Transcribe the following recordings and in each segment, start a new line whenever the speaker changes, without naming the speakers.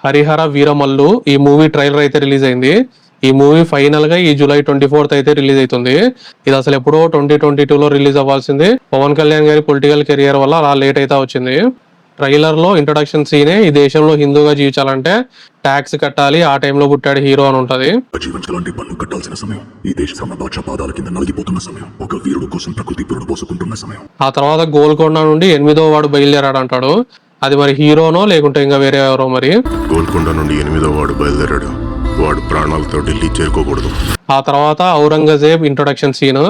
హరిహర వీరమల్లు ఈ movie trailer అయితే release అయింది. ఈ మూవీ ఫైనల్ గా ఈ జూలై 24th అయితే రిలీజ్ అవుతుంది. ఇది అసలు ఎప్పుడో 2022లో రిలీజ్ అవ్వాల్సింది. పవన్ కళ్యాణ్ గారి పొలిటికల్ కెరియర్ వల్ల అలా లేట్ అయితే వచ్చింది. ట్రైలర్ లో ఇంట్రొడక్షన్ సీనే ఈ దేశంలో హిందూగా జీవించాలంటే ట్యాక్స్ కట్టాలి, ఆ టైంలో పుట్టాడు హీరో అని ఉంటది.
జీవించాలంటే పన్ను కట్టాల్సిన సమయం, ఈ దేశ సమబాక్ష పాదాల కింద నలిగిపోతున్న సమయం, ఒక వీరుడు కోసం ప్రకృతి పురుడు పోసుకుంటున్న సమయం.
ఆ తర్వాత గోల్కొండ నుండి 8వ వాడు బయలుదేరాడు అంటాడు. అది మరి హీరోనో లేకుంటే ఇంకా వేరే ఎవరో మరి.
గోల్కొండ నుండి 8వ వాడు బయలుదేరాడు, వాడు ప్రాణాలతో ఢిల్లీ చేరుకోకూడదు.
ఆ తర్వాత ఔరంగజేబ్ ఇంట్రొడక్షన్ సీన్.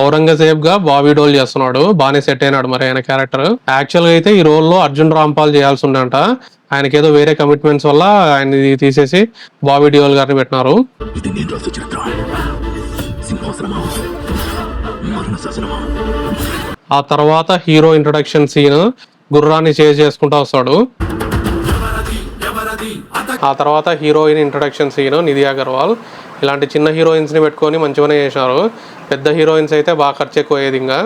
ఔరంగజేబ్ గా బాబీ డోల్ చేస్తున్నాడు, బానే సెట్ అయినాడు మరి ఆయన క్యారెక్టర్. యాక్చువల్ గా అయితే ఈ రోల్ లో అర్జున్ రాంపాల్ చేయాల్సి ఉండంట. ఆయనకి ఏదో వేరే కమిట్మెంట్స్ వల్ల ఆయన తీసేసి బాబీ డియోల్ గారిని పెట్టినారు. ఆ తర్వాత హీరో ఇంట్రొడక్షన్ సీన్, గుర్రాన్ని చేజ్ చేసుకుంటా వస్తాడు. ఆ తర్వాత heroine introduction scene Nidhi Agarwal. ఇలాంటి చిన్న హీరోయిన్స్ ని పెట్టుకొని మంచిగానే చేసినారు. పెద్ద హీరోయిన్స్ అయితే బాగా ఖర్చు ఎక్కువ అయ్యేది. ఇంకా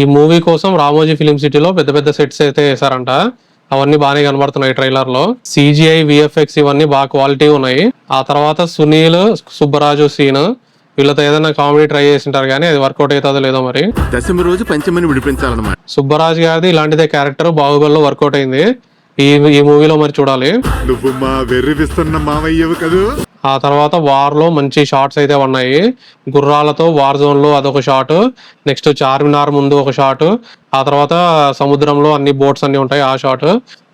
ఈ మూవీ కోసం రామోజీ ఫిలిం సిటీలో పెద్ద పెద్ద సెట్స్ అయితే వేసారంట. అవన్నీ బాగానే కనబడుతున్నాయి ట్రైలర్ లో. CGI VFX ఇవన్నీ బాగా క్వాలిటీ ఉన్నాయి. ఆ తర్వాత సునీల్ సుబ్బరాజు సీన్, వీళ్ళతో ఏదైనా కామెడీ ట్రై చేసింటారు కానీ అది వర్కౌట్ అవుతుందో లేదో మరి.
దశమి రోజు పంచమని విడిపించాలన్నమాట.
సుబ్బరాజు గారిది ఇలాంటిదే క్యారెక్టర్ బాహుబలిలో వర్కౌట్ అయింది. ఈ మూవీలో మరి చూడాలి.
నువ్వు మా వెర్రివిస్తున్న మావయ్యవు కదూ.
ఆ తర్వాత వార్ లో మంచి షాట్స్ అయితే ఉన్నాయి. గుర్రాలతో వార్ జోన్ లో అదొక షాట్, నెక్స్ట్ చార్మినార్ ముందు ఒక షాట్, ఆ తర్వాత సముద్రంలో అన్ని బోట్స్ అన్ని ఉంటాయి ఆ షాట్.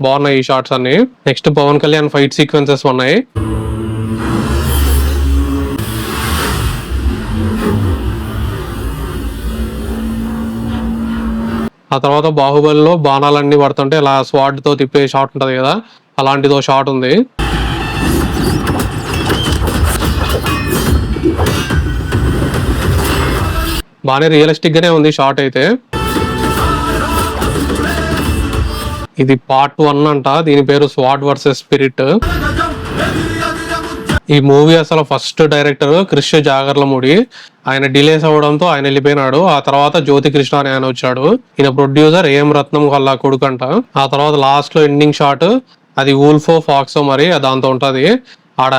బాగున్నాయి ఈ షాట్స్ అన్ని. Next Pawan Kalyan fight sequences ఉన్నాయి. ఆ తర్వాత బాహుబలిలో బాణాలన్నీ పడుతుంటే ఇలా స్వాడ్ తో తిప్పే షాట్ ఉంటది కదా, అలాంటిదో షాట్ ఉంది. బాగానే రియలిస్టిక్ గానే ఉంది షాట్ అయితే. ఇది పార్ట్ 1 అంట. దీని పేరు స్వాడ్ వర్సెస్ స్పిరిట్. ఈ మూవీ అసలు ఫస్ట్ డైరెక్టర్ క్రిష్ జాగర్లమూడి. ఆయన డిలేస్ అవడంతో ఆయన వెళ్ళిపోయినాడు. ఆ తర్వాత జ్యోతి కృష్ణ అని ఆయన వచ్చాడు. ఈయన ప్రొడ్యూసర్ AM రత్నం వాళ్ళ కొడుకంట. ఆ తర్వాత లాస్ట్ లో ఎండింగ్ షాట్ అది వూల్ఫో ఫాక్సో మరి దాంతో ఉంటది. ఆడ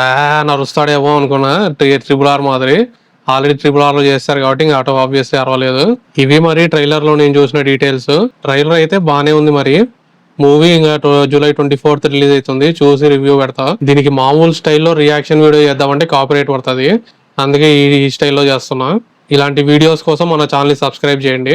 నరుస్తాడేమో అనుకున్నా, RRR మాదిరి. ఆల్రెడీ RRR లో చేస్తారు కాబట్టి ఇంకా ఆటో ఆబ్వియస్లీ అరవలేదు. ఇవి మరి ట్రైలర్ లో నేను చూసిన డీటెయిల్స్. ట్రైలర్ అయితే బానే ఉంది మరి. మూవీ ఇంకా జూలై 24th రిలీజ్ అవుతుంది. చూసి రివ్యూ పెడతా. దీనికి మామూలు స్టైల్లో రియాక్షన్ వీడియో చేద్దామంటే కాపీరైట్ పడుతుంది. అందుకే ఈ స్టైల్లో చేస్తున్నా. ఇలాంటి వీడియోస్ కోసం మన ఛానల్ ని సబ్స్క్రైబ్ చేయండి.